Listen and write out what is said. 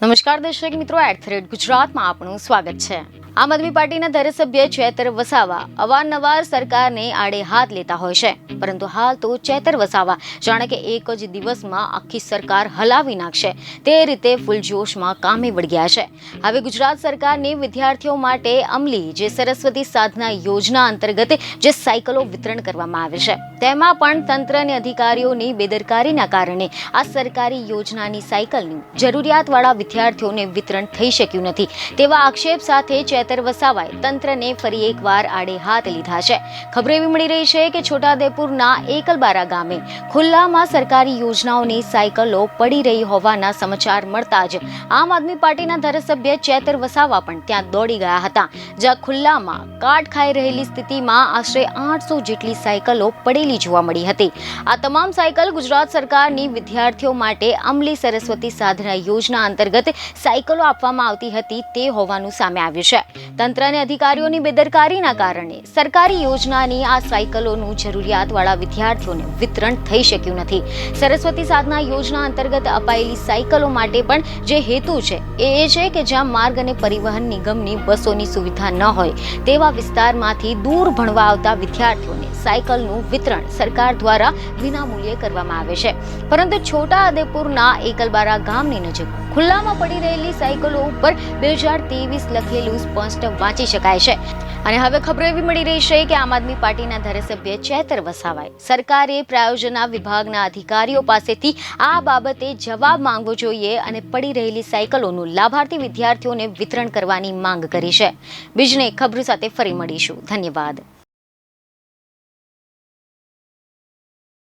નમસ્કાર દર્શક મિત્રો, @ગુજરાતમાં આપનું સ્વાગત છે। આમ આદમી પાર્ટીના ધારાસભ્ય ચેતર વસાવા અવારનવાર સરકારને આડે હાથ લેતા હોય છે, પરંતુ હાલ તો ચેતર વસાવા જાણે કે એક જ દિવસમાં આખી સરકાર હલાવી નાખશે તે રીતે ફૂલજોશમાં કામે વળી ગયા છે। હવે ગુજરાત સરકારની વિદ્યાર્થીઓ માટે અમલી જે સરસ્વતી સાધના યોજના અંતર્ગત જે સાયકલો વિતરણ કરવામાં આવે છે, તેમાં પણ તંત્ર અને અધિકારીઓની બેદરકારીના કારણે આ સરકારી યોજનાની સાયકલનું જરૂરિયાતવાળા વિદ્યાર્થીઓને વિતરણ થઈ શક્યું નથી તેવા આક્ષેપ સાથે ચેતર વસાવાએ તંત્રને ફરી એકવાર આડે હાથ લીધા છે। ખબર એવી મળી રહી છે કે છોટાઉદેપુરના એકલબારા ગામે ખુલ્લામાં સરકારી યોજનાઓની સાયકલો પડી રહી હોવાના સમાચાર મળતા જ આમ આદમી પાર્ટીના ધારાસભ્ય ચેતર વસાવા પણ ત્યાં દોડી ગયા હતા, જ્યાં ખુલ્લામાં કાટ ખાઈ રહેલી સ્થિતિમાં આશરે 800 જેટલી સાયકલો પડેલી જોવા મળી હતી। આ તમામ સાયકલ ગુજરાત સરકારની વિદ્યાર્થીઓ માટે અમલી સરસ્વતી સાધના યોજના અંતર્ગત સાયકલો આપવામાં આવતી હતી તે હોવાનું સામે આવ્યું છે। તંત્ર અને અધિકારીઓની બેદરકારીના કારણે સરકારી યોજનાની આ સાયકલોનું જરૂરિયાતવાળા વિદ્યાર્થીઓને વિતરણ થઈ શક્યું નથી। સરસ્વતી સાધના યોજના અંતર્ગત અપાયેલી સાયકલો માટે પણ જે હેતુ છે એ છે કે જ્યાં માર્ગ અને પરિવહન નિગમની બસોની સુવિધા ન હોય તેવા વિસ્તારમાંથી દૂર ભણવા આવતા વિદ્યાર્થીઓને સાયકલનું વિતરણ સરકાર દ્વારા વિનામૂલ્યે કરવામાં આવે છે, પરંતુ છોટાઉદેપુરના એકલબારા ગામની નજીક ખુલ્લામાં પડી રહેલી સાયકલો ઉપર 2023 લખેલું સ્પષ્ટ વાંચી શકાય છે। અને હવે ખબર એવી મળી રહી છે કે આમ આદમી પાર્ટીના ધારાસભ્ય ચેતર વસાવાએ સરકારે પ્રાયોજના વિભાગના અધિકારીઓ પાસેથી આ બાબતે જવાબ માંગવો જોઈએ અને પડી રહેલી સાયકલોનું લાભાર્થી વિદ્યાર્થીઓને વિતરણ કરવાની માંગ કરી છે। બીજને ખબર સાથે ફરી મળીશું। ધન્યવાદ।